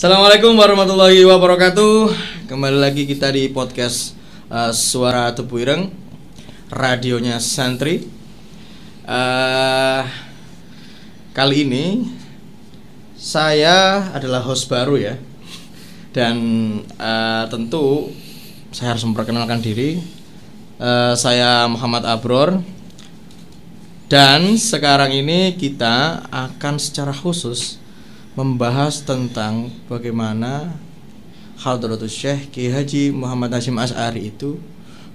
Assalamualaikum warahmatullahi wabarakatuh. Kembali lagi kita di podcast Suara Tebu Ireng, radionya Santri. Kali ini saya adalah host baru ya. Dan tentu saya harus memperkenalkan diri. Saya Muhammad Abror. Dan sekarang ini kita akan secara khusus membahas tentang bagaimana Hadratus Syekh Kiai Haji Muhammad Hasyim Asy'ari itu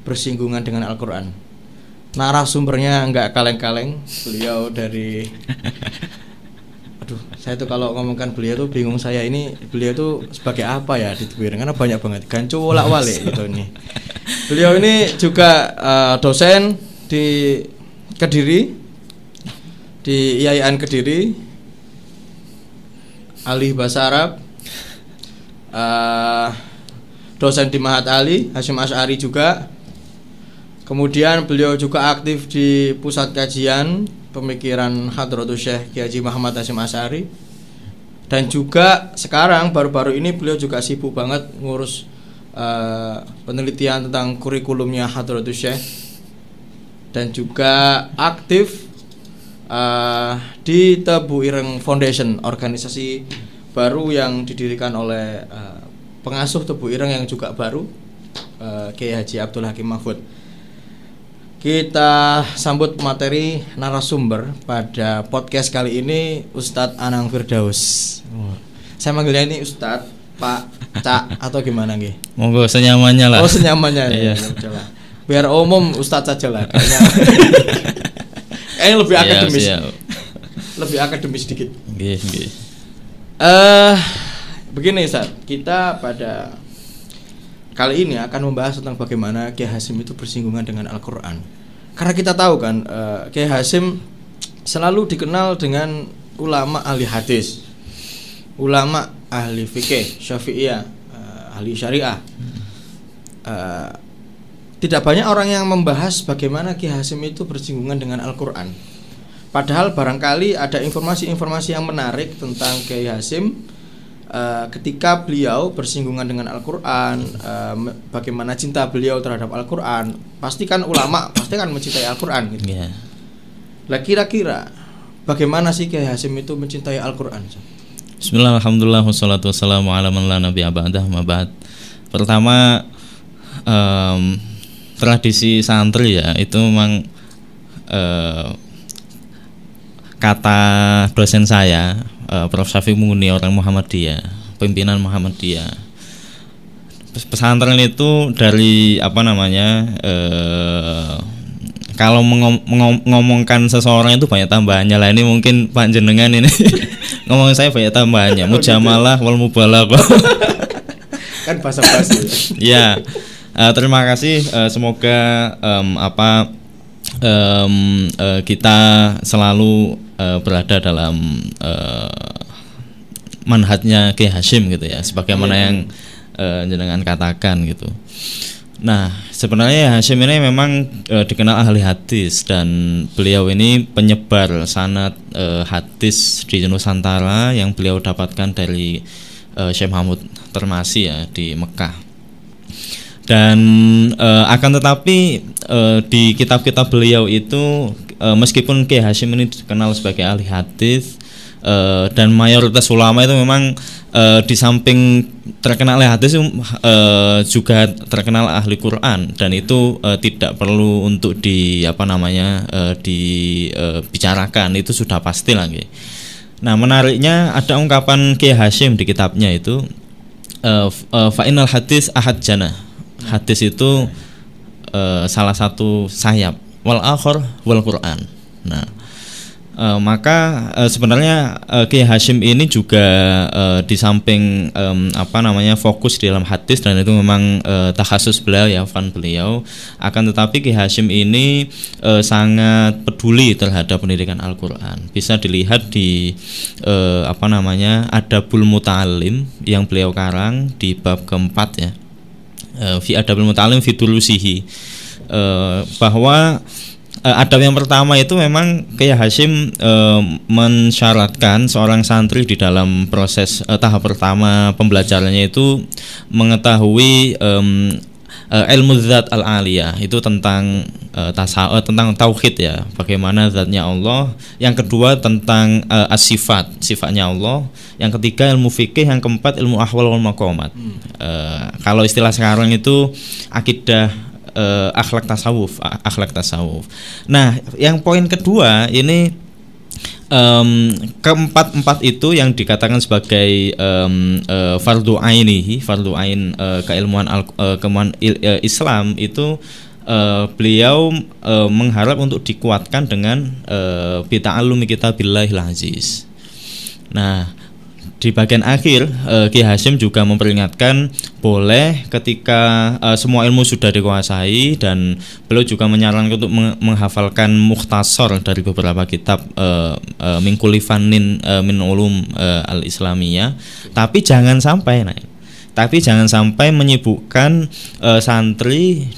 bersinggungan dengan Al-Quran. Narasumbernya enggak kaleng-kaleng, beliau dari saya tuh kalau ngomongkan beliau tuh bingung, saya ini beliau tuh sebagai apa ya di Tebu Ireng, karena banyak banget gancu wolak-walik gitu nih. Beliau ini juga dosen di Kediri, di IAIN Kediri, ahli bahasa Arab, dosen di Mahat Ali Hasyim Asy'ari juga. Kemudian beliau juga aktif di Pusat Kajian Pemikiran Hadratus Syekh Kiai Haji Muhammad Hasyim Asy'ari. Dan juga sekarang baru-baru ini beliau juga sibuk banget ngurus penelitian tentang kurikulumnya Hadratus Syekh. Dan juga aktif di Tebu Ireng Foundation, organisasi baru yang didirikan oleh pengasuh Tebu Ireng yang juga baru, Kiai Haji Abdul Hakim Mahfud. Kita sambut materi narasumber pada podcast kali ini, Ustadz Anang Firdaus. Saya manggilnya ini Ustadz, Pak, Cak, atau gimana nggih? Monggo senyamannya lah. Oh, senyamannya. Iya. Ya, biar umum Ustadz saja lah. Lebih akademis. Lebih akademis sedikit. Nggih. Begini Ustaz, kita pada kali ini akan membahas tentang bagaimana Kiai Hasyim itu bersinggungan dengan Al-Quran. Karena kita tahu kan, Kiai Hasyim selalu dikenal dengan ulama ahli hadis, ulama ahli fikih, syafi'iyah, ahli syariah. Tidak banyak orang yang membahas bagaimana Kiai Hasyim itu bersinggungan dengan Al-Quran. Padahal barangkali ada informasi-informasi yang menarik tentang Kiai Hasyim ketika beliau bersinggungan dengan Al-Quran, bagaimana cinta beliau terhadap Al-Quran. Pasti kan ulama pasti kan mencintai Al-Quran gitu. Yeah. Lah kira-kira bagaimana sih Kiai Hasyim itu mencintai Al-Quran? Bismillah, alhamdulillah, wassalatu wassalamu ala man la nabiyya ba'dah, ma ba'd. Pertama, tradisi santri ya itu memang kata dosen saya, Prof. Syafiq Muni, orang Muhammadiyah, pimpinan Muhammadiyah. Pesantren itu dari kalau ngomongkan seseorang itu banyak tambahannya lah. Ini mungkin Pak Jenengan ini ngomongin saya banyak tambahannya, mujamalah wal mubalaghah. Kan basa-basi. Ya. Terima kasih. Semoga kita selalu berada dalam manhajnya Kiai Hasyim gitu ya, sebagaimana yang jenengan katakan gitu. Nah, sebenarnya Hasyim ini memang dikenal ahli hadis, dan beliau ini penyebar sanad hadis di Nusantara yang beliau dapatkan dari Syekh Mahmud Termasi ya di Mekah. Dan akan tetapi di kitab-kitab beliau itu meskipun Kiai Hasyim ini dikenal sebagai ahli hadis, dan mayoritas ulama itu memang di samping terkenal ahli hadis juga terkenal ahli Quran, dan itu tidak perlu untuk dibicarakan, itu sudah pasti lagi. Nah, menariknya ada ungkapan Kiai Hasyim di kitabnya itu, fa'inal hadis ahad jannah. Hadis itu salah satu sayap, wal akhir wal Quran. Nah, maka sebenarnya Kiai Hasyim ini juga di samping fokus di dalam hadis, dan itu memang takhasus beliau ya, fan beliau. Akan tetapi Kiai Hasyim ini sangat peduli terhadap pendidikan Al-Quran. Bisa dilihat di Adabul Muta'alim yang beliau karang di bab keempat ya. Fi Adabul Muta'alim fi Dulusihi, bahwa adab yang pertama itu memang Kiai Hasyim mensyaratkan seorang santri di dalam proses tahap pertama pembelajarannya itu mengetahui ilmu zat al-aliyah, itu tentang tentang tauhid ya, bagaimana zatnya Allah. Yang kedua tentang as-sifat, sifatnya Allah. Yang ketiga ilmu fikih, yang keempat ilmu ahwal wal maqamat. Kalau istilah sekarang itu akidah, akhlak tasawuf. Nah, yang poin kedua ini keempat itu yang dikatakan sebagai fardu ain keilmuan Islam itu, beliau mengharap untuk dikuatkan dengan bita'allumi kitabillahil aziz. Nah, di bagian akhir Kiai Hasyim juga memperingatkan boleh ketika semua ilmu sudah dikuasai, dan beliau juga menyarankan untuk menghafalkan mukhtasar dari beberapa kitab min kulli fannin min ulum al-islamiyah, tapi jangan sampai menyibukkan santri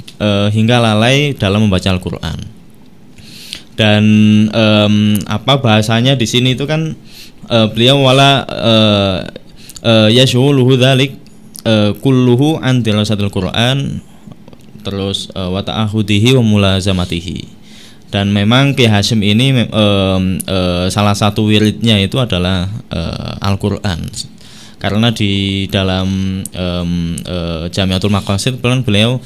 hingga lalai dalam membaca Al-Qur'an. Dan bahasanya di sini itu kan beliau wala yashghuluhu dzalik kulluhu an dirasatil Qur'an, terus wa ta'ahudihi wa mulazamatihi. Dan memang Kiai Hasyim ini salah satu wiridnya itu adalah Al-Qur'an. Karena di dalam Jamiatul Maqasid beliau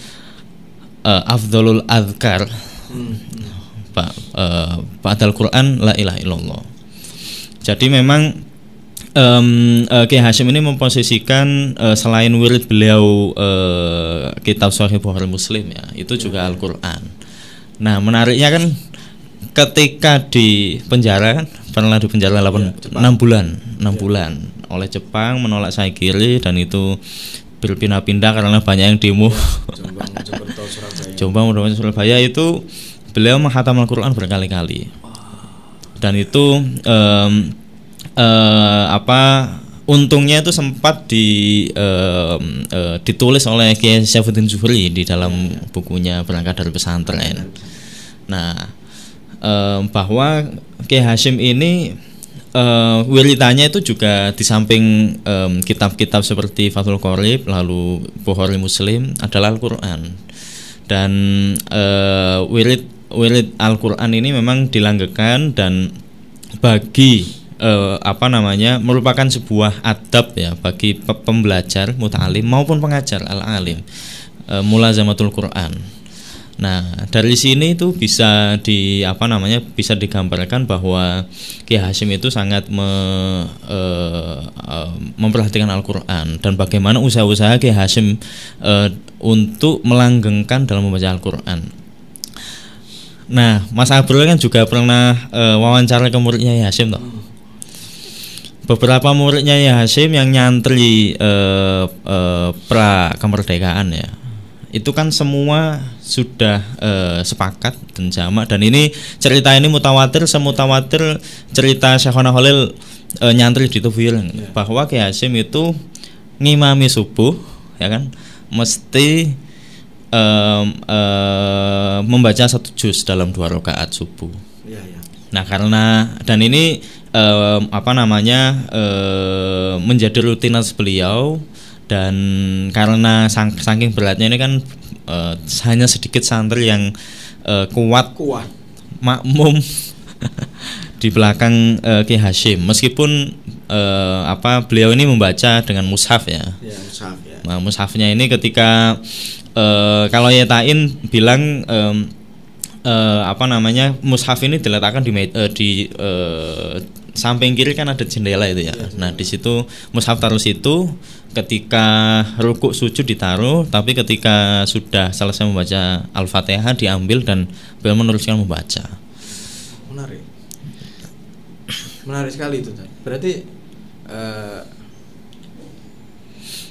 afdhalul adzkar ba'dal Qur'an la ilaha illallah. Jadi memang Kiai Hasyim ini memposisikan selain wirid beliau kitab Sahih Bukhari Muslim ya, itu juga Al-Qur'an. Nah, menariknya kan ketika di penjara kan, pernah di penjara 6 bulan oleh Jepang, menolak Saigiri, dan itu berpindah-pindah karena banyak yang demo. Jombang, Surabaya itu beliau menghatam Al-Qur'an berkali-kali. Dan itu untungnya itu sempat ditulis oleh Kiai Syaifuddin Zuhri di dalam bukunya Berangkat dari Pesantren. Nah, bahwa Kiai Hasyim ini wiridannya itu juga di samping kitab-kitab seperti Fathul Qorib, lalu Bukhari Muslim, adalah Al-Qur'an. Dan wirid Al-Qur'an ini memang dilanggekan, dan bagi merupakan sebuah adab ya bagi pembelajar muta'alim maupun pengajar al-alim, mulazamatul Qur'an. Nah, dari sini itu bisa bisa digambarkan bahwa Kiai Hasyim itu sangat memperhatikan Al-Qur'an, dan bagaimana usaha-usaha Kiai Hasyim untuk melanggengkan dalam membaca Al-Qur'an. Nah, Mas Abrul kan juga pernah wawancara ke muridnya Kiai Hasyim toh. Beberapa muridnya Kiai Hasyim yang nyantri pra kemerdekaan ya, itu kan semua sudah sepakat dan jamak, dan ini cerita ini mutawatir, semutawatir cerita Syekhona Khalil nyantri di Tufil bahwa Kiai Hasyim itu ngimami subuh ya kan, mesti membaca 1 juz dalam 2 rakaat subuh. Nah, karena dan ini menjadi rutinitas beliau, dan karena saking beratnya ini kan hanya sedikit santri yang kuat makmum di belakang Kiai Hasyim, meskipun beliau ini membaca dengan mushaf ya. Nah, mushafnya ini ketika kalau Yetain bilang mushaf ini diletakkan di samping kiri kan ada jendela itu ya. Nah, di situ mushaf taruh situ, ketika rukuk sujud ditaruh, tapi ketika sudah selesai membaca Al-Fatihah diambil dan beliau meneruskan membaca. Menarik sekali itu. Berarti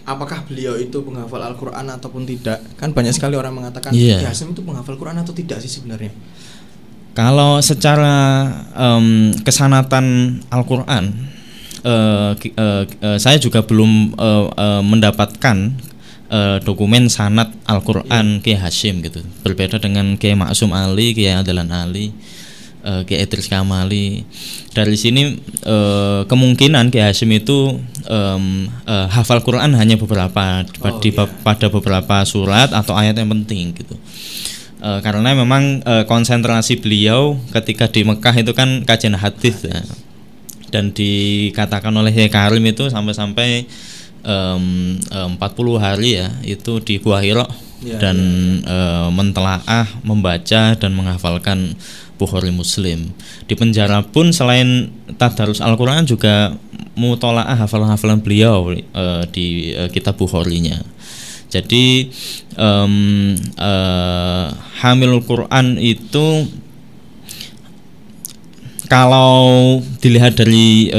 apakah beliau itu penghafal Al-Qur'an ataupun tidak? Kan banyak sekali orang mengatakan Kiai Hasyim itu penghafal Qur'an atau tidak sih sebenarnya? Kalau secara kesanatan Al-Qur'an, saya juga belum mendapatkan dokumen sanad Al-Qur'an Kiai Hasyim gitu. Berbeda dengan Kiai Maksum Ali, Kiai Adalan Ali, Kiai Idris Kamali. Dari sini kemungkinan Kiai Hasyim itu hafal Quran hanya beberapa pada beberapa surat atau ayat yang penting gitu. Karena memang konsentrasi beliau ketika di Mekah itu kan kajian hadis ya. Dan dikatakan oleh Kiai Karim itu sampai 40 hari ya itu di Gua Hira dan mentelaah, membaca dan menghafalkan Bukhari Muslim. Di penjara pun selain tadarus Al-Qur'an juga mutolaah hafalan-hafalan beliau di kitab Bukharinya. Jadi Hamilul Quran itu kalau dilihat dari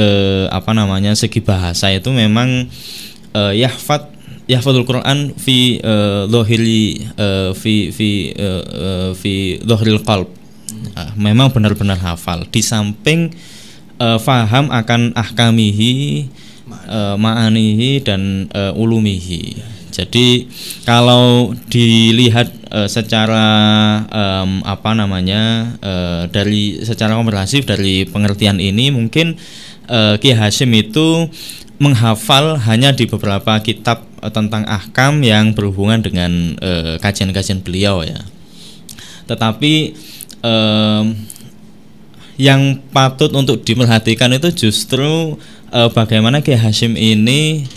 segi bahasa itu memang yahfadzul Quran fi dhahiril qalb. Memang benar-benar hafal. Di samping faham akan ahkamihi, ma'anihi dan ulumihi. Jadi kalau dilihat secara dari secara komprehensif dari pengertian ini mungkin Kiai Hasyim itu menghafal hanya di beberapa kitab tentang ahkam yang berhubungan dengan kajian-kajian beliau ya. Tetapi yang patut untuk diperhatikan itu justru bagaimana Kiai Hasyim ini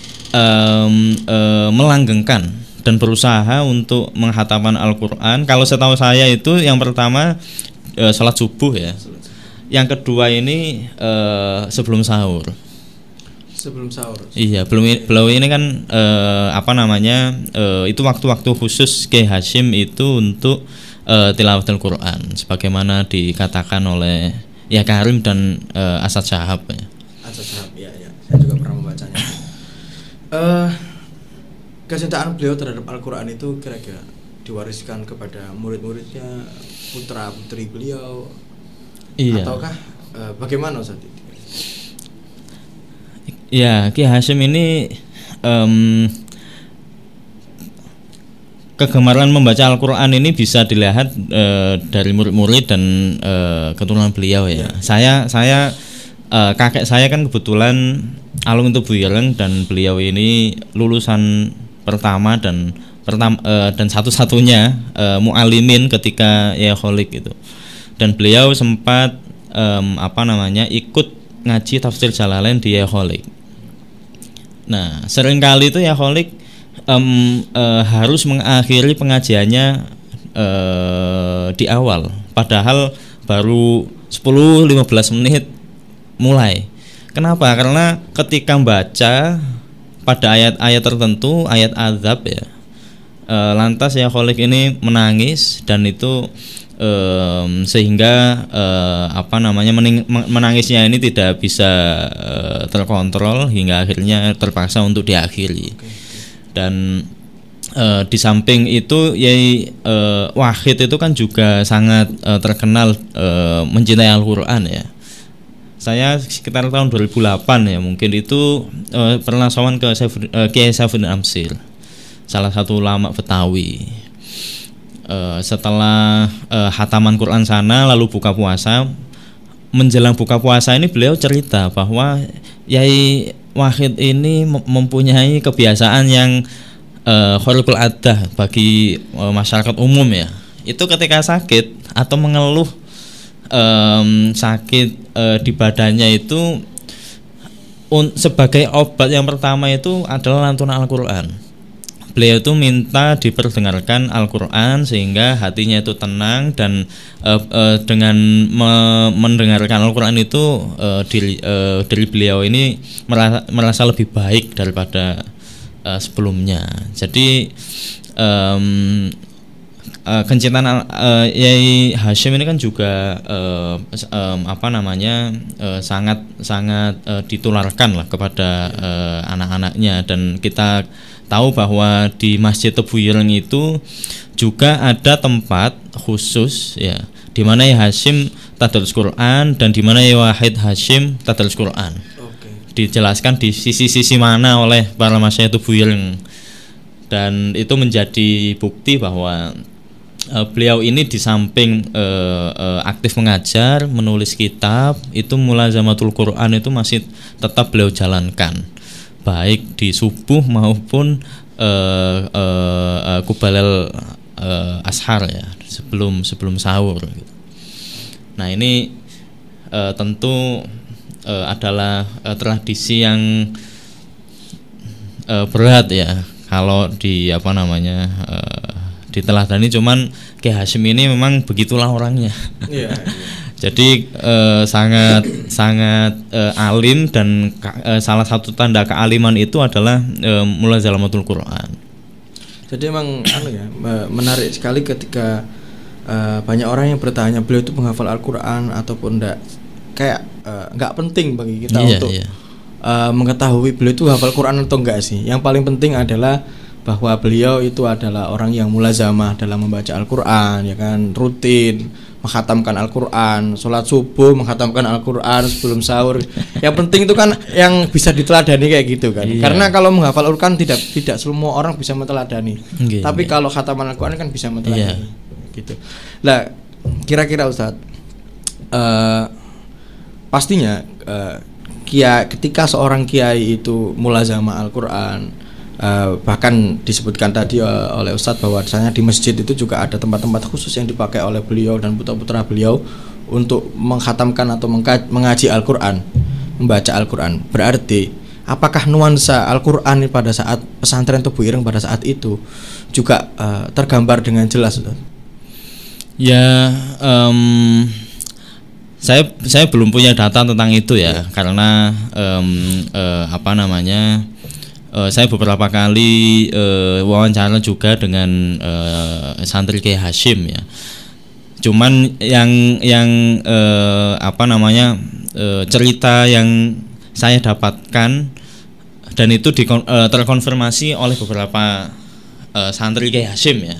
melanggengkan dan berusaha untuk menghatamkan Al-Quran. Kalau setahu saya itu yang pertama salat subuh ya. Yang kedua ini sebelum sahur. Sebelum sahur. Iya, beliau ini kan itu waktu-waktu khusus Kiai Hasyim itu untuk tilawatul Quran sebagaimana dikatakan oleh ya Karim dan Asad Syahab ya. Asad Syahab ya. Saya juga pernah membacanya. Kecintaan beliau terhadap Al-Quran itu kira-kira diwariskan kepada murid-muridnya, putra-putri beliau, iya. Ataukah bagaimana Ustaz? Ya, Kiai Hasyim ini kegemaran membaca Al-Quran ini bisa dilihat dari murid-murid dan keturunan beliau ya. Saya kakek saya kan kebetulan alumni Tubuh Ireng dan beliau ini lulusan pertama dan satu-satunya mu'alimin ketika ya kholik gitu. Dan beliau sempat ikut ngaji tafsir Jalalain di Yaholik. Nah, seringkali itu Yaholik harus mengakhiri pengajiannya di awal, padahal baru 10-15 menit mulai. Kenapa? Karena ketika membaca pada ayat-ayat tertentu, ayat azab ya, lantas Yaholik ini menangis dan itu sehingga menangisnya ini tidak bisa terkontrol hingga akhirnya terpaksa untuk diakhiri. Dan di samping itu Yai Wahid itu kan juga sangat terkenal mencintai Al-Quran ya. Saya sekitar tahun 2008 ya mungkin itu pernah sowan ke Kiai Saifuddin Amsil, salah satu ulama Betawi. Setelah hataman Quran sana lalu buka puasa, menjelang buka puasa ini beliau cerita bahwa Yai Wahid ini mempunyai kebiasaan yang khariqul adah bagi masyarakat umum ya. Itu ketika sakit atau mengeluh sakit di badannya itu sebagai obat yang pertama itu adalah lantunan Al-Quran. Beliau itu minta diperdengarkan Al-Quran sehingga hatinya itu tenang dan dengan mendengarkan Al-Quran itu diri beliau ini merasa lebih baik daripada sebelumnya. Jadi kecintaan Yai Hasyim ini kan juga sangat ditularkan lah kepada anak-anaknya. Dan kita tahu bahwa di Masjid Tebu Ireng itu juga ada tempat khusus ya, di mana Yai Hasyim tadarus Quran dan di mana Yai Wahid Hasyim tadarus Quran. Dijelaskan di sisi-sisi mana oleh para masyayikh Tebu Ireng. dan itu menjadi bukti bahwa beliau ini di samping aktif mengajar, menulis kitab, itu mulazamatul Quran itu masih tetap beliau jalankan, baik di subuh maupun kubalal ashar ya, sebelum sahur. Nah ini tentu adalah tradisi yang berat ya kalau diteladani, cuman Kiai Hasyim ini memang begitulah orangnya. Iya. Jadi sangat alim, dan salah satu tanda kealiman itu adalah mulazamatul Quran. Jadi emang menarik sekali ketika banyak orang yang bertanya beliau itu menghafal Al-Quran ataupun enggak, kayak enggak penting bagi kita untuk mengetahui beliau itu hafal Quran atau enggak sih. Yang paling penting adalah bahwa beliau itu adalah orang yang mulazamah dalam membaca Al-Quran, ya kan, rutin menghatamkan Al-Quran, sholat subuh menghatamkan Al-Quran sebelum sahur. Yang penting itu kan yang bisa diteladani kayak gitu kan. Iya. Karena kalau menghafal Al-Quran tidak semua orang bisa meneladani. Tapi kalau khataman Al-Quran kan bisa meneladani. Gitu. Nah, kira-kira Ustadz, pastinya ketika seorang kiai itu mulazamah Al-Quran, bahkan disebutkan tadi oleh Ustadz bahwasanya di masjid itu juga ada tempat-tempat khusus yang dipakai oleh beliau dan putra-putra beliau untuk menghatamkan atau mengaji Al-Quran, membaca Al-Quran. Berarti apakah nuansa Al-Quran pada saat pesantren Tebu Ireng pada saat itu juga tergambar dengan jelas, Ustadz? Ya, saya belum punya data tentang itu ya, karena saya beberapa kali wawancara juga dengan santri Kiai Hasyim ya. Cuman yang cerita yang saya dapatkan dan itu terkonfirmasi oleh beberapa santri Kiai Hasyim ya,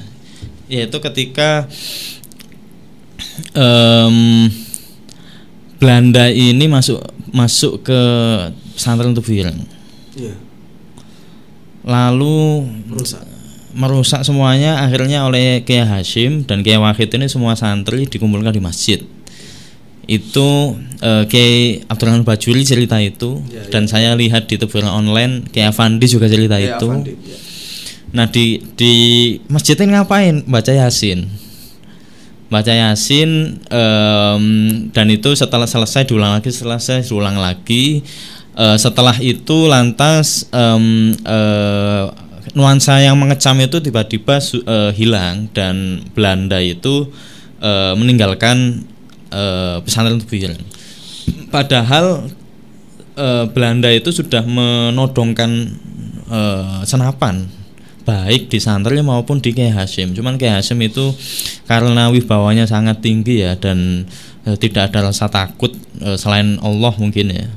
yaitu ketika Belanda ini masuk ke pesantren Tebu Ireng. Iya. Lalu merusak semuanya, akhirnya oleh Kiai Hasyim dan Kiai Wahid ini semua santri dikumpulkan di masjid. Itu Kiai Abdurrahman Bajuri cerita itu, dan saya lihat di Tebu Ireng online Kiai Afandi juga cerita itu. Afandi, ya. Nah di masjid ini ngapain? Baca Yasin, dan itu setelah selesai diulang lagi. Setelah itu lantas nuansa yang mengecam itu tiba-tiba hilang, dan Belanda itu meninggalkan pesantren Tebu Ireng. Padahal Belanda itu sudah menodongkan senapan baik di santri maupun di Kiai Hasyim. Cuman Kiai Hasyim itu karena wibawanya sangat tinggi ya, dan tidak ada rasa takut selain Allah mungkin ya.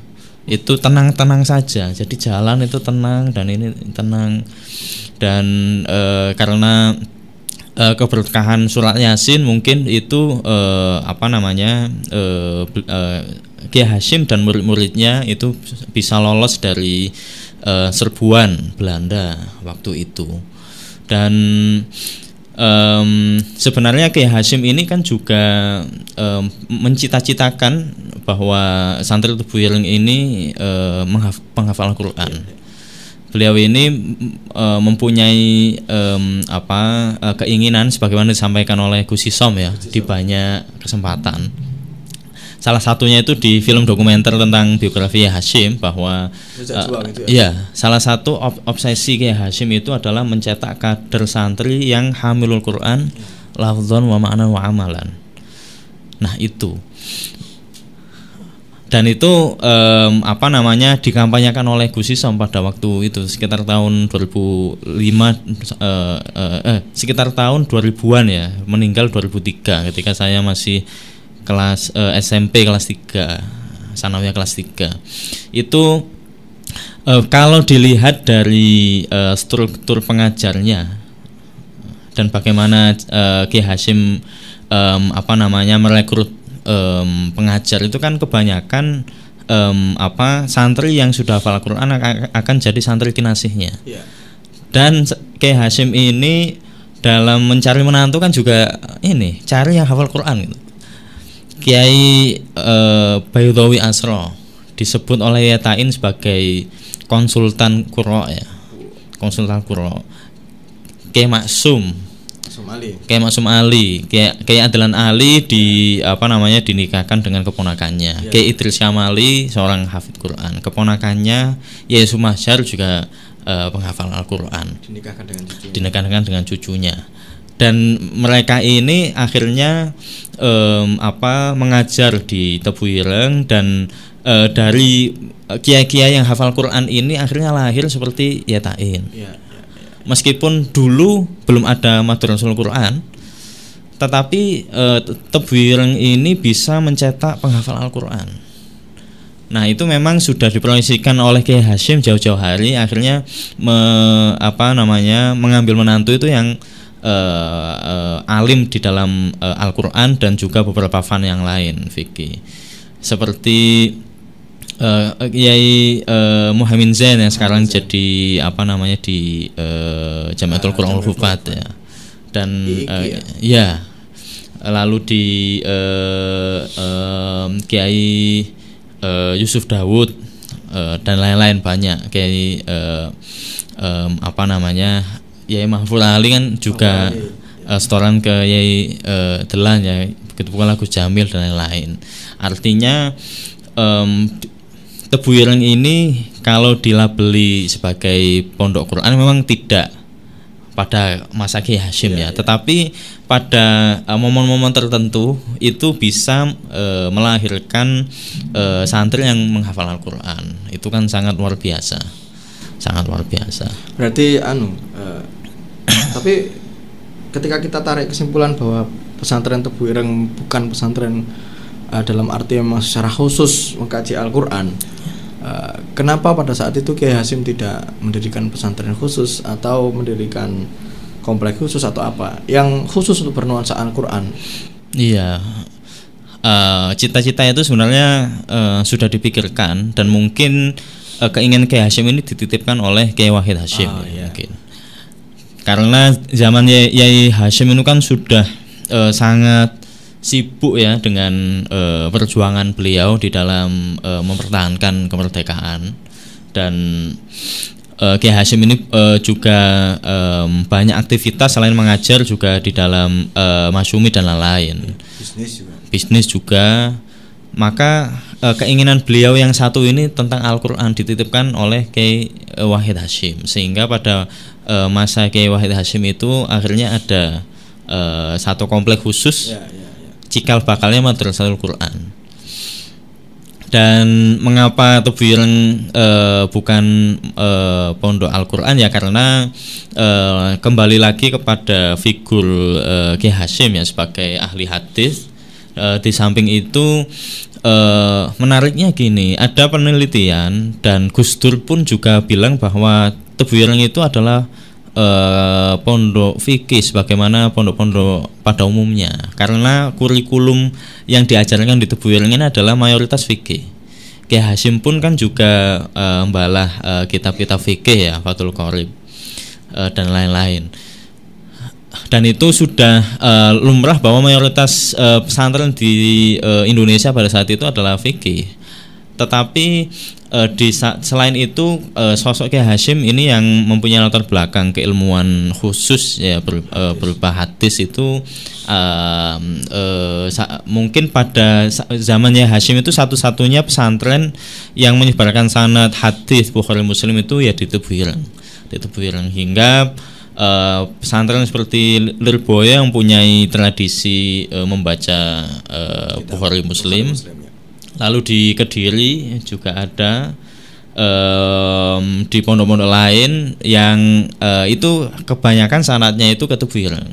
Itu tenang-tenang saja, jadi jalan itu tenang dan ini tenang, dan karena keberkahan surat Yasin mungkin itu Kiai Hasyim dan murid-muridnya itu bisa lolos dari serbuan Belanda waktu itu. Dan sebenarnya Kiai Hasyim ini kan juga mencita-citakan bahwa santri Tebu Ireng ini menghafal Al-Quran. Beliau ini mempunyai keinginan sebagaimana disampaikan oleh Gus Isom ya di banyak kesempatan. Salah satunya itu di film dokumenter tentang biografi Kiai Hasyim, bahwa salah satu obsesi Kiai Hasyim itu adalah mencetak kader santri yang hamilul Quran lafdzan wa ma'nan wa amalan. Nah itu, dan itu dikampanyekan oleh Gus Isom pada waktu itu sekitar tahun 2005, sekitar tahun 2000-an ya, meninggal 2003 ketika saya masih kelas SMP kelas 3, sanawiyah kelas 3. Itu kalau dilihat dari struktur pengajarnya dan bagaimana Kiai Hasyim merekrut pengajar, itu kan kebanyakan santri yang sudah hafal Al-Quran akan jadi santri kinasihnya. Dan Kiai Hasyim ini dalam mencari menantu kan juga ini cari yang hafal Quran gitu. Kiai Baydawi Asro disebut oleh Yatain sebagai konsultan Qurra ya. Konsultan Qurra. Kiai Maksum Kiai Maksum Ali, Kiai Adlan Ali dinikahkan dengan keponakannya. Kiai Idris Syamali seorang hafidz Quran. Keponakannya Yai Sumahjar juga penghafal Al-Qur'an. Dinikahkan dengan cucunya. Dan mereka ini akhirnya mengajar di Tebu Ireng, dan dari kiai-kiai yang hafal Quran ini akhirnya lahir seperti Yatain. Meskipun dulu belum ada Madrasatul Quran, tetapi Tebu Ireng ini bisa mencetak penghafal Al-Quran. Nah, itu memang sudah diproyeksikan oleh Kiai Hasyim jauh-jauh hari. Akhirnya mengambil menantu itu yang alim di dalam Al-Quran dan juga beberapa fan yang lain fikih. Seperti Kiai Muhammad Zain yang sekarang jadi di Jamiatul Qur'anul Hufaz ya. Dan lalu di Kiai Yusuf Dawud dan lain-lain banyak. Kiai Kiai Mahfud Ali kan juga setoran ke Kiai Delan ya, begitu pula Gus Jamil dan lain-lain. Artinya Tebu Ireng ini kalau dilabeli sebagai pondok Quran memang tidak pada masa Kiai Hasyim ya, tetapi pada momen-momen tertentu itu bisa melahirkan santri yang menghafal Al-Quran. Itu kan sangat luar biasa. Berarti tapi ketika kita tarik kesimpulan bahwa pesantren Tebu Ireng bukan pesantren dalam arti memang secara khusus mengkaji Al-Quran, kenapa pada saat itu Kiai Hasyim tidak mendirikan pesantren khusus atau mendirikan kompleks khusus atau apa yang khusus untuk bernuansa Al-Quran? Iya, cita-cita itu sebenarnya sudah dipikirkan, dan mungkin keinginan Kiai Hasyim ini dititipkan oleh Kiai Wahid Hasyim mungkin. Karena zaman Yai Hasyim itu kan sudah sangat sibuk ya dengan perjuangan beliau di dalam mempertahankan kemerdekaan, dan Kiai Hasyim ini juga banyak aktivitas selain mengajar juga di dalam masyumi dan lain-lain. Bisnis juga. Maka keinginan beliau yang satu ini tentang Al-Quran dititipkan oleh Kiai Wahid Hasyim, sehingga pada masa Kiai Wahid Hasyim itu akhirnya ada satu kompleks khusus cikal bakalnya Madrasatul Quran. Dan mengapa Tebu Ireng bukan pondok Al-Quran ya, karena kembali lagi kepada figur Kiai Hasyim ya sebagai ahli hadis. Di samping itu menariknya gini, ada penelitian dan Gus Dur pun juga bilang bahwa Tebu Ireng itu adalah pondok fikih sebagaimana pondok-pondok pada umumnya, karena kurikulum yang diajarkan di Tebu Ireng ini adalah mayoritas fikih. Kiai Hasyim pun kan juga membalah kitab-kitab fikih ya, Fathul Qorib dan lain-lain. Dan itu sudah lumrah bahwa mayoritas pesantren di Indonesia pada saat itu adalah fikih. Tetapi selain itu sosok Kiai Hasyim ini yang mempunyai latar belakang keilmuan khusus ya berupa hadis itu mungkin pada zamannya Hasyim itu satu-satunya pesantren yang menyebarkan sanad hadis Bukhari Muslim itu ya di Tebu Ireng. Hingga pesantren seperti Lirboyo yang mempunyai tradisi membaca Bukhari Muslim. Lalu di Kediri juga ada, di pondok-pondok lain yang itu kebanyakan sanadnya itu ke Tebu Ireng.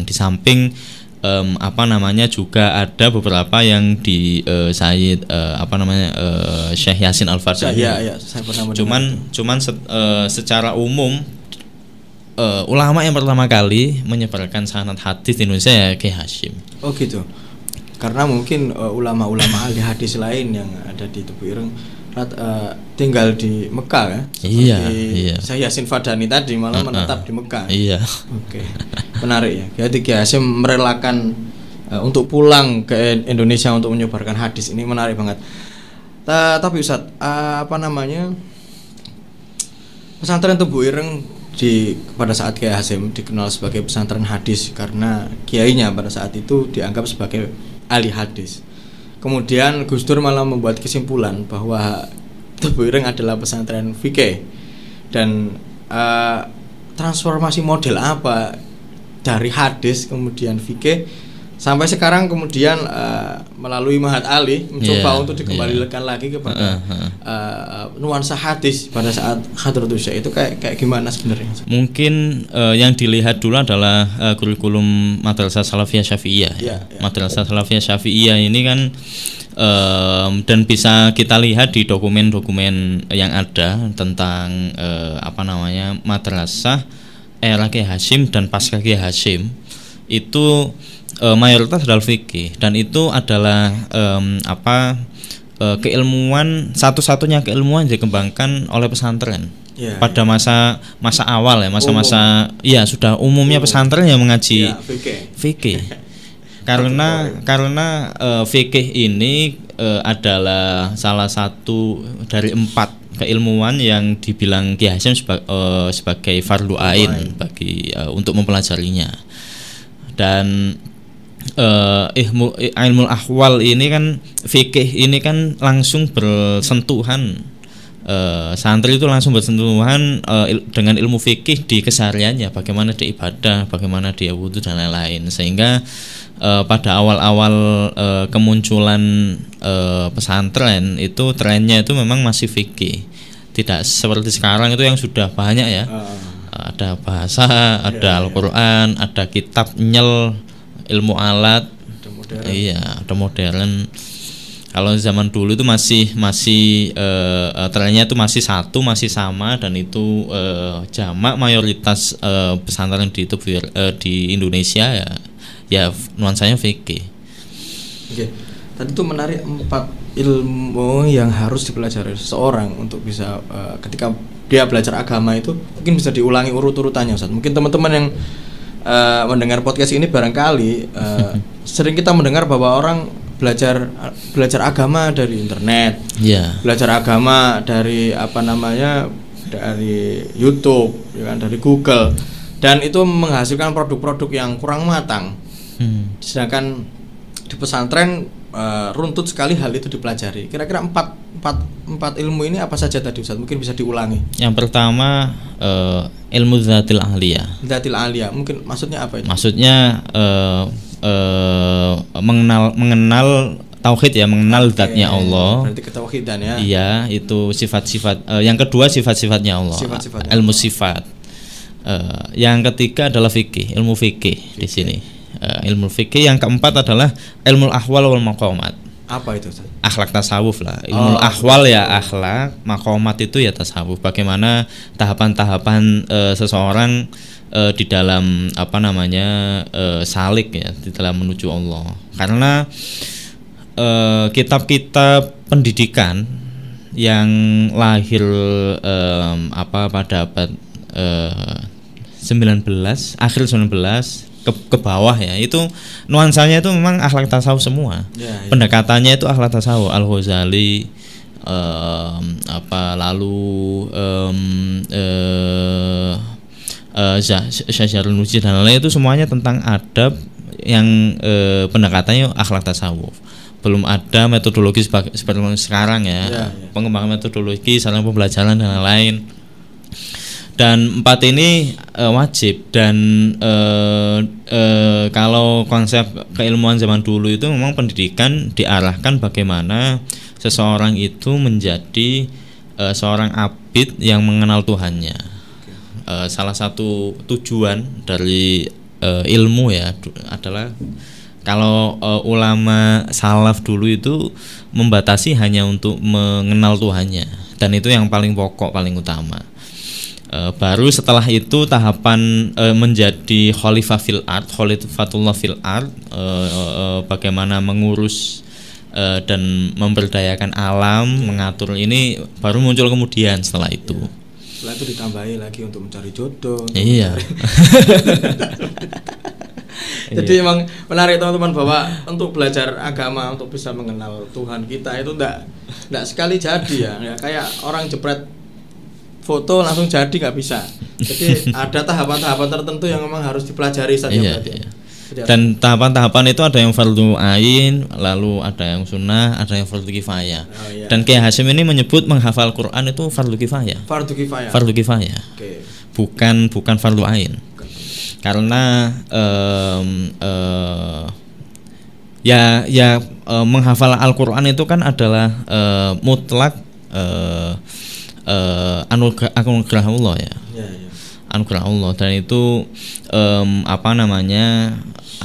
Di samping juga ada beberapa yang di Sayyid Syekh Yasin Al-Fadli. Cuman secara umum ulama yang pertama kali menyebarkan sanad hadis di Indonesia ya Kiai Hasyim. Oh gitu. Karena mungkin ulama-ulama ahli hadis lain yang ada di Tebu Ireng tinggal di Mekah ya. Iya, iya. Saya Yasin Fadani tadi malah menetap di Mekah. Iya. Oke. Menarik ya. Jadi Kiai Hasyim merelakan untuk pulang ke Indonesia untuk menyebarkan hadis. Ini menarik banget. Tapi Ustadz, pesantren Tebu Ireng pada saat Kiai Hasyim dikenal sebagai pesantren hadis karena kiainya pada saat itu dianggap sebagai ahli hadis. Kemudian Gus Dur malah membuat kesimpulan bahwa Tebu Ireng adalah pesantren fikih. Dan transformasi model apa dari hadis kemudian fikih sampai sekarang kemudian melalui Mahat Ali mencoba untuk dikembalikan lagi kepada nuansa hadis pada saat Hadratus Syekh itu kayak gimana sebenarnya? Mungkin yang dilihat dulu adalah kurikulum Madrasah Salafiyah Syafi'iyah. Madrasah Salafiyah Syafi'iyah ini kan dan bisa kita lihat di dokumen-dokumen yang ada tentang madrasah era Kiai Hasyim dan pasca Kiai Hasyim itu mayoritas adalah fikih, dan itu adalah keilmuan, satu-satunya keilmuan dikembangkan oleh pesantren pada masa awal ya, masa-masa sudah umumnya pesantren yang mengaji fikih. Karena fikih ini adalah salah satu dari 4 keilmuan yang dibilang Kiai Hasyim sebagai fardu ain bagi untuk mempelajarinya. Dan ilmu ahwal ini kan, fikih ini kan langsung bersentuhan, santri itu langsung bersentuhan dengan ilmu fikih di kesehariannya, bagaimana dia ibadah, bagaimana dia wudhu dan lain-lain. Sehingga pada awal-awal kemunculan pesantren itu trennya itu memang masih fikih, tidak seperti sekarang itu yang sudah banyak ya. Ada bahasa, ada Al-Quran, ada kitab nyel, ilmu alat, ada modern. Kalau zaman dulu itu masih trennya itu masih satu, masih sama, dan itu jamak mayoritas pesantren di Indonesia ya nuansanya fikih. Oke. Tadi itu menarik 4 ilmu yang harus dipelajari seseorang untuk bisa ketika dia belajar agama itu mungkin bisa diulangi urut-urutannya, Ustaz. Mungkin teman-teman yang mendengar podcast ini barangkali sering kita mendengar bahwa orang belajar agama dari internet, belajar agama dari dari YouTube, ya kan, dari Google, dan itu menghasilkan produk-produk yang kurang matang. Sedangkan di pesantren runtut sekali hal itu dipelajari. Kira-kira empat ilmu ini apa saja tadi, Ustaz? Mungkin bisa diulangi. Yang pertama ilmu Dzatil Aliyah. Dzatil Aliyah, mungkin maksudnya apa itu? Maksudnya mengenal tauhid ya, mengenal zatnya Allah. Berarti ketauhidan ya. Iya, itu sifat-sifat. Yang kedua sifat-sifatnya Allah. Ilmu sifat. Yang ketiga adalah fikih, ilmu fikih di sini. Ilmu fikih. Yang keempat adalah ilmu ahwal wal maqamat. Apa itu, Ustaz? Akhlak tasawuf lah. Ilmu ahwal ya akhlak, maqamat itu ya tasawuf. Bagaimana tahapan-tahapan seseorang di dalam salik ya, di dalam menuju Allah. Karena kitab-kitab pendidikan yang lahir pada abad 19, akhir 19 ke bawah ya, itu nuansanya itu memang akhlak tasawuf semua. Pendekatannya itu akhlak tasawuf. Al-Ghazali Syajarul Nujid dan lain-lain, itu semuanya tentang adab yang pendekatannya akhlak tasawuf. Belum ada metodologi seperti sekarang ya, pengembangan metodologi, sarana pembelajaran dan lain-lain. Dan 4 ini wajib. Dan kalau konsep keilmuan zaman dulu itu memang pendidikan diarahkan bagaimana seseorang itu menjadi seorang abid yang mengenal Tuhannya. Salah satu tujuan dari ilmu ya adalah, kalau ulama salaf dulu itu membatasi hanya untuk mengenal Tuhannya, dan itu yang paling pokok, paling utama. Baru setelah itu tahapan menjadi khalifatullah fil ard, bagaimana mengurus dan memberdayakan alam, mengatur ini baru muncul kemudian setelah itu. Setelah itu ditambahi lagi untuk mencari jodoh. Iya. Jadi emang menarik teman-teman bahwa untuk belajar agama, untuk bisa mengenal Tuhan kita itu enggak sekali jadi ya. Ya kayak orang jepret foto langsung jadi, nggak bisa. Jadi ada tahapan-tahapan tertentu yang memang harus dipelajari saja. Iya. Dan tahapan-tahapan itu ada yang fardu ain, lalu ada yang sunnah, ada yang fardu kifayah. Dan Kiai Hasyim ini menyebut menghafal Quran itu fardu kifayah. Fardu kifayah. Bukan fardu ain. Karena menghafal Al-Quran itu kan adalah mutlak anugerah Allah ya. Anugerah Allah, dan itu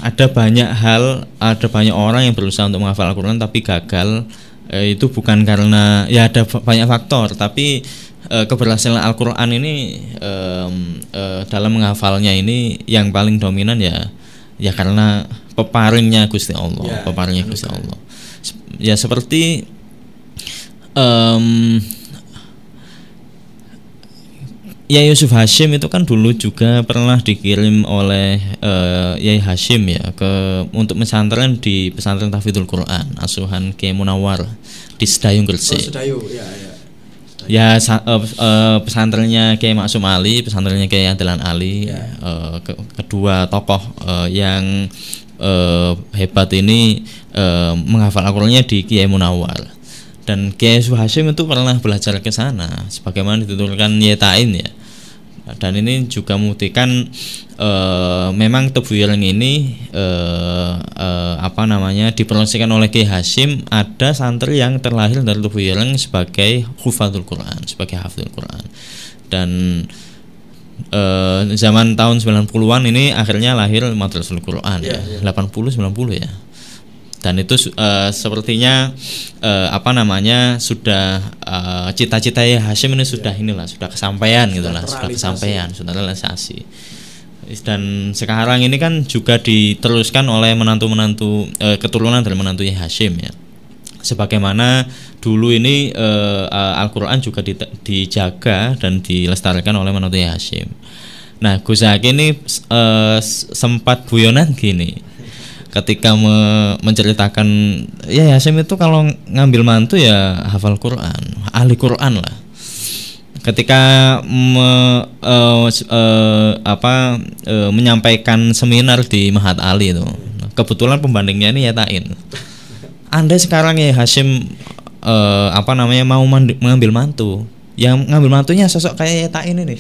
ada banyak orang yang berusaha untuk menghafal Al-Quran tapi gagal. Itu bukan karena ya ada banyak faktor, tapi keberhasilan Al-Quran ini dalam menghafalnya ini yang paling dominan ya karena peparingnya Gusti Allah, Gusti Allah. Ya seperti ya Yusuf Hasyim itu kan dulu juga pernah dikirim oleh Yai Hasyim ya untuk pesantren di pesantren Tahfidzul Quran asuhan Kiai Munawar di Sedayung Gresik. Ya pesantrennya Kiai Maksum Ali, pesantrennya Kiai Adlan Ali, kedua tokoh yang hebat ini menghafal Al-Qur'annya di Kiai Munawar. Dan Kiai Yusuf Hasyim itu pernah belajar ke sana sebagaimana dituturkan Yetain ya. Dan ini juga membuktikan memang Tebu Ireng ini dipromosikan oleh Kiai Hasyim. Ada santri yang terlahir dari Tebu Ireng sebagai hufadzul Quran, sebagai hafizul Quran. Dan zaman tahun 90-an ini akhirnya lahir Madrasatul Quran 80 90 ya. Dan itu sepertinya sudah cita-cita ya Hasyim ini sudah kesampaian gitulah, sudah realisasi. Dan sekarang ini kan juga diteruskan oleh menantu-menantu keturunan dari menantu ya Hasyim ya. Sebagaimana dulu ini Al-Qur'an juga dijaga dan dilestarikan oleh menantu ya Hasyim. Nah, Gus Zaki ini sempat guyonan gini. Ketika menceritakan ya Hasyim itu kalau ngambil mantu ya hafal Quran, ahli Quran lah. Ketika menyampaikan seminar di Mahat Ali itu, kebetulan pembandingnya ini Yetain. Anda sekarang ya Hasyim mau mengambil mantu, yang ngambil mantunya sosok kayak Yetain ini.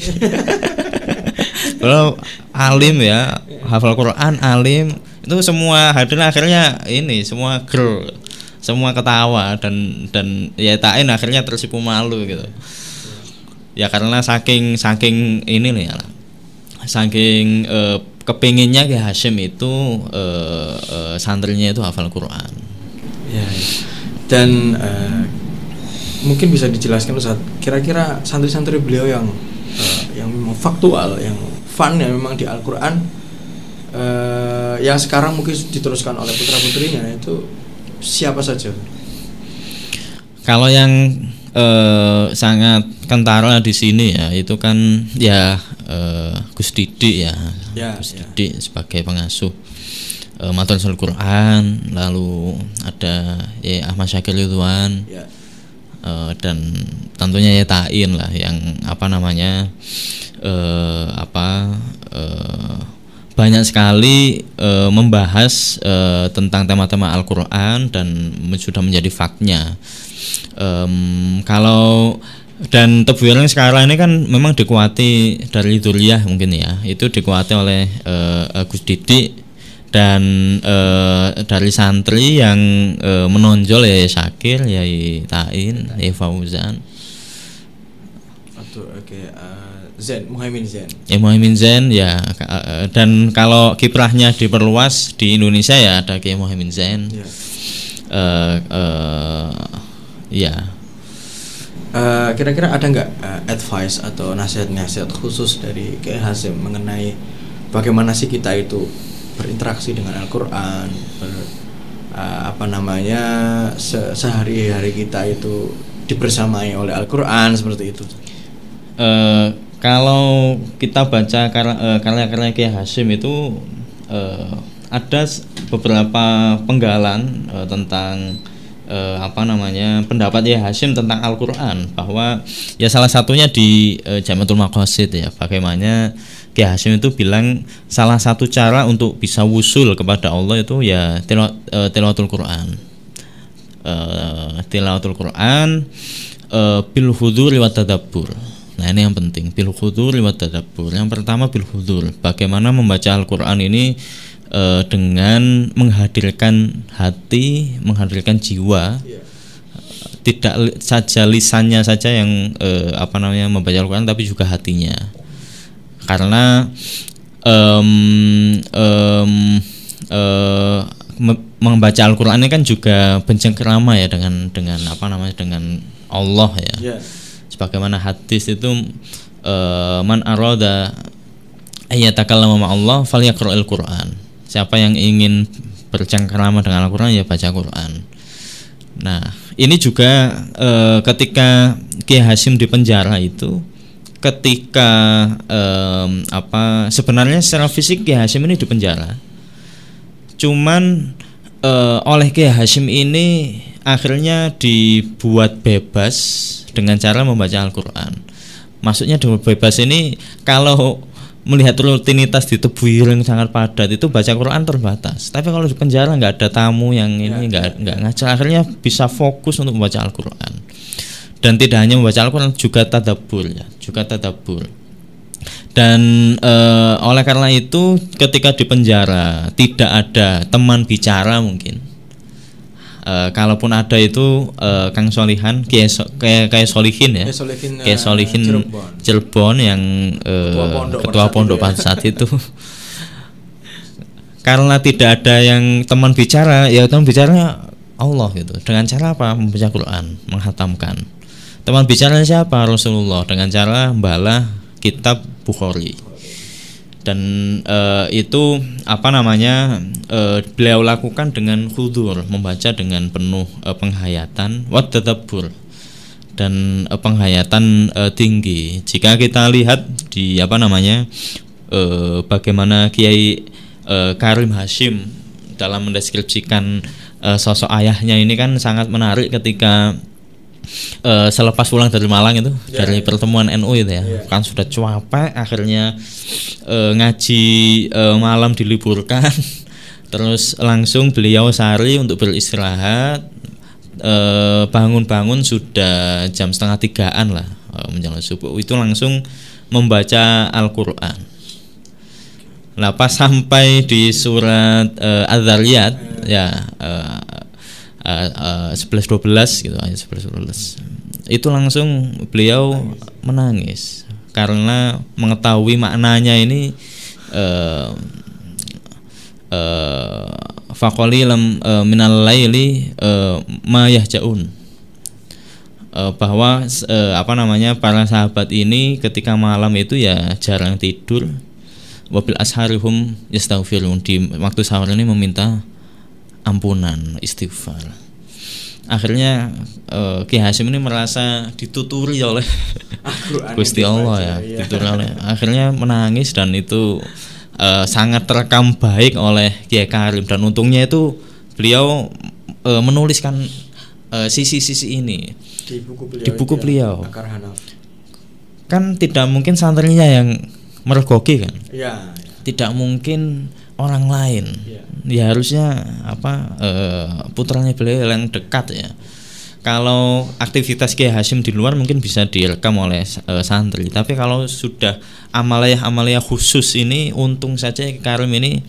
Kalau alim ya, hafal Quran, alim, itu semua hadir akhirnya ini semua semua ketawa dan ya Tain akhirnya tersipu malu gitu ya, karena saking ini nih ya, saking kepinginnya Kiai Hasyim itu santrinya itu hafal Quran ya. Dan mungkin bisa dijelaskan Ustaz, kira-kira santri-santri beliau yang memang faktual, yang fun, yang memang di Al-Quran, yang sekarang mungkin diteruskan oleh putra-putrinya itu siapa saja? Kalau yang sangat kentara di sini ya itu kan ya Gus Didi ya, Gus Didi sebagai pengasuh Madrasatul Quran, lalu ada ya Ahmad Syakir Ridwan dan tentunya ya Tain lah yang banyak sekali membahas tentang tema-tema Al-Quran dan sudah menjadi faknya. Kalau dan Tebu Ireng sekarang ini kan memang dikuati dari Dzurriyyah mungkin ya, itu dikuati oleh Gus Didi dan dari santri yang menonjol ya Syakir, ya Tain, ya Fauzan. Muhaimin Zain ya, dan kalau kiprahnya diperluas di Indonesia ya ada Kiai Muhaimin Zain kira-kira ada nggak advice atau nasihat-nasihat khusus dari Kiai Hasyim mengenai bagaimana sih kita itu berinteraksi dengan Al-Quran, sehari-hari kita itu dibersamai oleh Al-Quran seperti itu. Kalau kita baca karya-karya Kiai Hasyim itu ada beberapa penggalan tentang pendapat Kiai Hasyim tentang Al-Quran, bahwa ya salah satunya di Jamiatul Maqasid ya, bagaimana Kiai Hasyim itu bilang salah satu cara untuk bisa wusul kepada Allah itu ya tilawatul Quran. Tilawatul Quran bil hudzur wa tadabbur. Nah, ini yang penting, bil hudzur wa tadabbur. Yang pertama bil hudzur, bagaimana membaca Al-Qur'an ini dengan menghadirkan hati, menghadirkan jiwa. Tidak saja lisannya saja yang membaca Al-Qur'an, tapi juga hatinya. Karena membaca Al-Qur'an ini kan juga bencengkerama ya dengan Allah ya. Sebagaimana hadis itu man arada ayyatakallama ma'allah falyaqra'il Qur'an. Siapa yang ingin bercengkerama dengan Al-Qur'an ya baca Qur'an. Nah, ini juga ketika Kiai Hasyim di penjara itu, ketika sebenarnya secara fisik Kiai Hasyim ini di penjara. Cuman oleh Kiai Hasyim ini akhirnya dibuat bebas dengan cara membaca Al-Qur'an. Maksudnya dibuat bebas ini, kalau melihat rutinitas di tubuh yang sangat padat itu baca Quran terbatas. Tapi kalau di penjara nggak ada tamu yang ini nggak ngajar, akhirnya bisa fokus untuk membaca Al-Qur'an. Dan tidak hanya membaca Al-Qur'an, juga tadabbur ya, juga tadabbur. Dan oleh karena itu ketika di penjara tidak ada teman bicara mungkin. Kalaupun ada itu Kang Solihan, Kiai Solihin ya, Kiai Solihin Cirebon yang ketua pondok pada saat itu. Karena tidak ada yang teman bicara, ya teman bicaranya Allah gitu. Dengan cara apa? Membaca Quran, menghatamkan. Teman bicara siapa? Rasulullah, dengan cara membalah kitab Bukhari. Dan itu beliau lakukan dengan khudur, membaca dengan penuh penghayatan wa tadabbur dan penghayatan tinggi. Jika kita lihat di bagaimana Kiai Karim Hasyim dalam mendeskripsikan sosok ayahnya ini kan sangat menarik ketika selepas pulang dari Malang itu, dari pertemuan NU itu ya, kan sudah capek, akhirnya ngaji malam diliburkan, terus langsung beliau sehari untuk beristirahat, bangun-bangun sudah jam 2:30 lah, menjelang subuh, itu langsung membaca Al-Qur'an. Nah, pas sampai di surat Az-Zariyat ya 11-12 gitu, ayat 11-12 itu langsung beliau menangis karena mengetahui maknanya ini. Faqalilam minal laili ma yahjaun, bahwa para sahabat ini ketika malam itu ya jarang tidur, wabil asharihum yastaghfirun, di waktu sahur ini meminta ampunan, istighfar. Akhirnya Kiai Hasyim ini merasa dituturi oleh Gusti Allah ya, dituturi oleh, akhirnya menangis, dan itu sangat terekam baik oleh Kiai Karim, dan untungnya itu beliau menuliskan sisi-sisi ini di buku beliau. Kan tidak mungkin santrinya yang mergoki kan, tidak mungkin orang lain, ya harusnya putranya beliau yang dekat ya. Kalau aktivitas Kiai Hasyim di luar mungkin bisa direkam oleh santri, tapi kalau sudah amaliyah khusus ini, untung saja Karim ini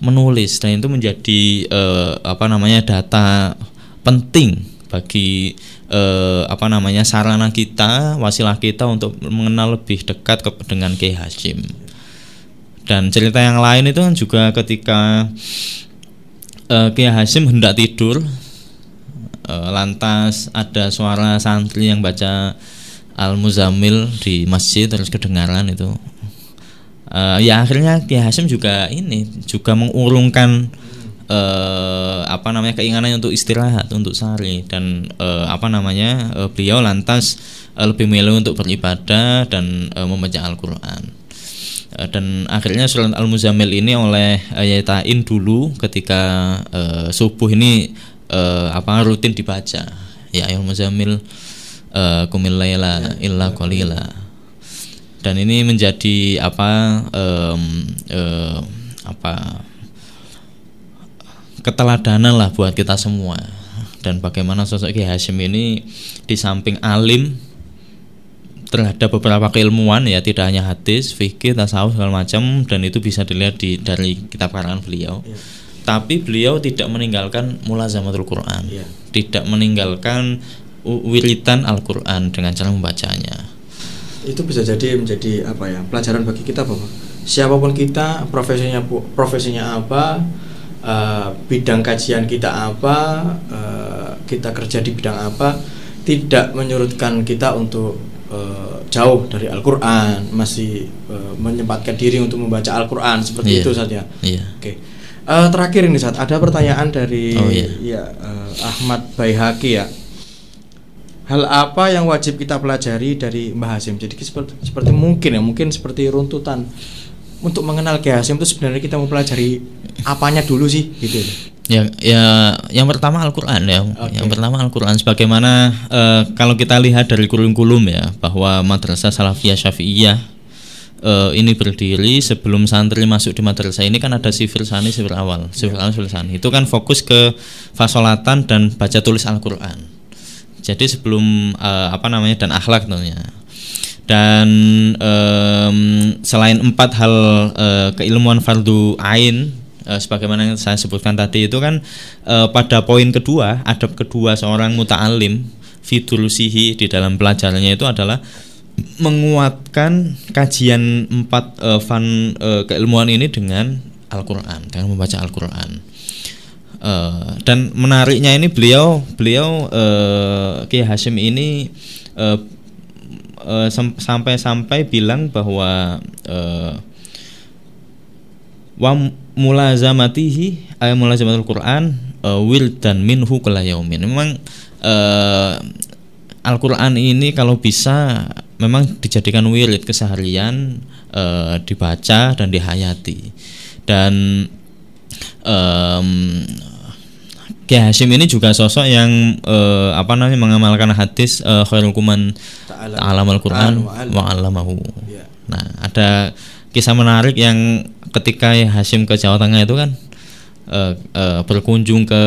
menulis, dan itu menjadi data penting bagi sarana kita, wasilah kita untuk mengenal lebih dekat dengan Kiai Hasyim. Dan cerita yang lain itu kan juga ketika Kiai Hasyim hendak tidur, lantas ada suara santri yang baca Al-Muzammil di masjid, terus kedengaran itu. Ya akhirnya Kiai Hasyim juga mengurungkan keinginannya untuk istirahat, untuk sari, dan beliau lantas lebih memilih untuk beribadah dan membaca Al-Qur'an. Dan akhirnya surat Al-Muzammil ini oleh Yatain dulu ketika subuh ini rutin dibaca. Ya ayyuhal muzammil qumil laila illa qalila. Dan ini menjadi keteladanan lah buat kita semua. Dan bagaimana sosok Kiai Hasyim ini di samping alim terhadap beberapa keilmuan, ya tidak hanya hadis, fikih, tasawuf segala macam, dan itu bisa dilihat dari kitab karangan beliau. Tapi beliau tidak meninggalkan mulazamatul Quran, tidak meninggalkan wiritan Al-Quran dengan cara membacanya. Itu bisa jadi menjadi pelajaran bagi kita bahwa siapapun kita, profesinya apa, bidang kajian kita apa, kita kerja di bidang apa, tidak menyurutkan kita untuk jauh dari Al-Quran, masih menyempatkan diri untuk membaca Al-Quran seperti itu saja. Oke. Terakhir ini saat ada pertanyaan dari Ahmad Baihaqi ya. Hal apa yang wajib kita pelajari dari Mbah Hasyim? Jadi seperti mungkin seperti runtutan untuk mengenal Kiai Hasyim itu sebenarnya kita mau pelajari apanya dulu sih gitu. Ya, yang pertama Al-Qur'an ya. Okay. Yang pertama Al-Qur'an, sebagaimana kalau kita lihat dari kurikulum ya, bahwa Madrasah Salafiyah Syafi'iyah ini berdiri sebelum santri masuk di madrasah ini kan ada sifir sani, sifir awal, sifir sani. Itu kan fokus ke fasolatan dan baca tulis Al-Qur'an. Jadi sebelum dan akhlak tentunya. Dan selain 4 hal keilmuan fardu ain, sebagaimana yang saya sebutkan tadi itu kan pada poin kedua, adab kedua seorang muta'alim fidulusihi di dalam pelajarannya itu adalah menguatkan kajian 4 keilmuan ini dengan Al-Qur'an, dengan membaca Al-Qur'an. Dan menariknya ini beliau Kiai Hasyim ini sampai bilang bahwa wa mulazamatihi ay mulazamatul Quran wildan minhu kala yaumin. Memang Al-Qur'an ini kalau bisa memang dijadikan wirid keseharian, dibaca dan dihayati. Dan Kiai Hasyim ini juga sosok yang mengamalkan hadis khairul kuman ta'alamal Qur'an wa 'allamahu. Nah, ada kisah menarik yang ketika Hasyim ke Jawa Tengah itu kan berkunjung ke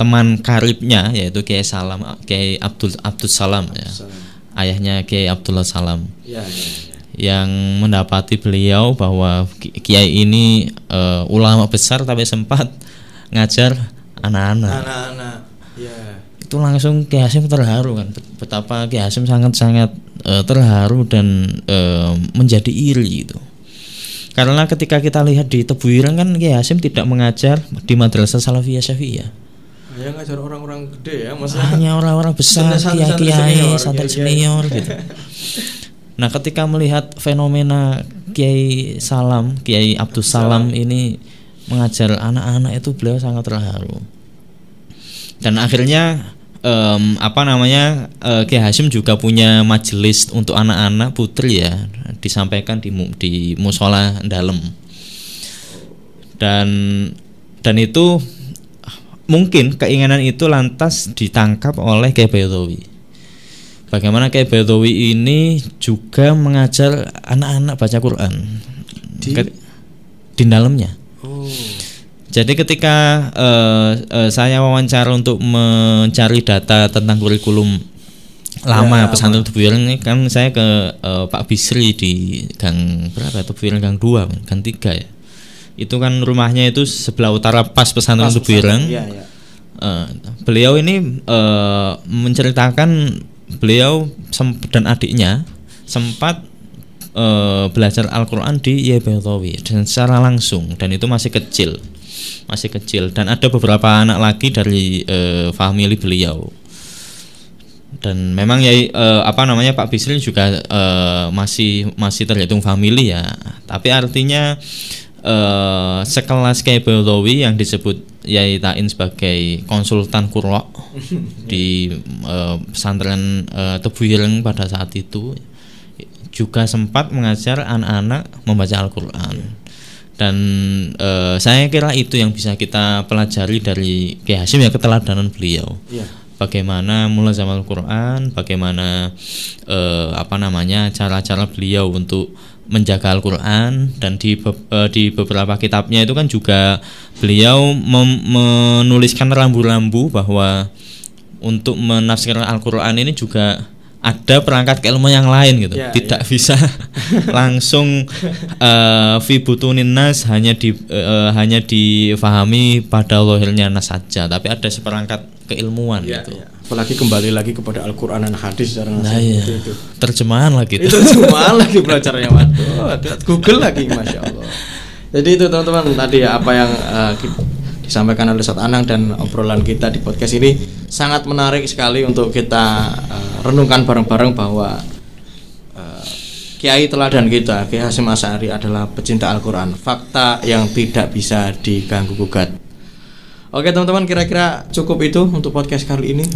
teman karibnya, yaitu Kiai Abdul Salam ya. Ayahnya Kiai Abdullah Salam. Yang mendapati beliau bahwa Kiai ini ulama besar tapi sempat ngajar anak-anak. Itu langsung Kiai Hasyim terharu kan, betapa Kiai Hasyim sangat terharu dan menjadi iri gitu. Karena ketika kita lihat di Tebu Ireng kan Kiai Hasyim tidak mengajar di Madrasah Salafiyah Syafi'iyah. Hanya ngajar orang-orang gede ya, maksudnya hanya orang-orang besar, kiai-kiai, santri senior gitu. Nah, ketika melihat fenomena Kiai Abdul Salam ini mengajar anak-anak itu beliau sangat terharu. Dan akhirnya Kiai Hasyim juga punya majelis untuk anak-anak putri ya, disampaikan di musola dalam. Dan itu mungkin keinginan itu lantas ditangkap oleh Kiai Baydhawi. Bagaimana Kiai Baydhawi ini juga mengajar anak-anak baca Quran di dalamnya. Jadi ketika saya wawancara untuk mencari data tentang kurikulum lama pesantren Tebu Ireng ini kan, saya ke Pak Bisri di gang berapa? Tebu Ireng gang 2, gang 3 ya. Itu kan rumahnya itu sebelah utara pas pesantren Tebu Ireng. Beliau ini menceritakan beliau dan adiknya sempat belajar Al-Quran di Kiai Baydhawi dan secara langsung, dan itu masih kecil dan ada beberapa anak lagi dari famili beliau. Dan memang Pak Bisri juga masih terhitung famili ya, tapi artinya sekelas Kyai Balawi yang disebut Yai Ta'in sebagai konsultan Qurra di pesantren Tebu Ireng pada saat itu juga sempat mengajar anak-anak membaca Al-Qur'an. Dan saya kira itu yang bisa kita pelajari dari Kiai Hasyim, ya keteladanan beliau. Bagaimana mulazamah Al-Qur'an, bagaimana cara-cara beliau untuk menjaga Al-Qur'an, dan di beberapa kitabnya itu kan juga beliau menuliskan rambu-rambu bahwa untuk menafsirkan Al-Qur'an ini juga ada perangkat keilmuan yang lain gitu. Tidak bisa langsung fi butunin nas hanya difahami pada lahirnya nas saja, tapi ada seperangkat keilmuan gitu. Apalagi kembali lagi kepada Al-Qur'an dan hadis secara itu. Terjemahan lagi. Itu terjemahan lagi belajarnya, waduh. Google lagi, Masya Allah. Jadi itu teman-teman tadi apa yang disampaikan oleh Ustaz Anang, dan obrolan kita di podcast ini sangat menarik sekali untuk kita renungkan bareng-bareng bahwa Kiai teladan kita, Kiai Hasyim Asy'ari adalah pecinta Al-Qur'an, fakta yang tidak bisa diganggu gugat. Oke teman-teman, kira-kira cukup itu untuk podcast kali ini.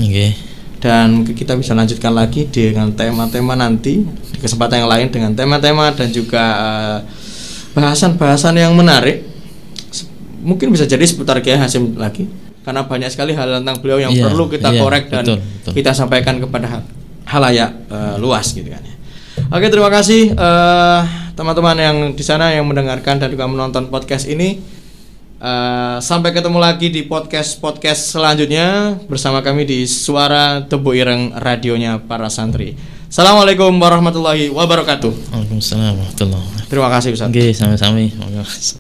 Dan kita bisa lanjutkan lagi dengan tema-tema nanti di kesempatan yang lain, dengan tema-tema dan juga bahasan-bahasan yang menarik. Mungkin bisa jadi seputar Kiai Hasyim lagi, karena banyak sekali hal tentang beliau yang perlu kita korek dan betul. Kita sampaikan kepada halayak luas gitu kan ya. Oke, terima kasih teman-teman yang di sana yang mendengarkan dan juga menonton podcast ini. Sampai ketemu lagi di podcast selanjutnya bersama kami di Suara Tebu Ireng, radionya para santri. Assalamualaikum warahmatullahi wabarakatuh. Waalaikumsalam warahmatullahi wabarakatuh. Terima kasih Ustaz. Sama-sama.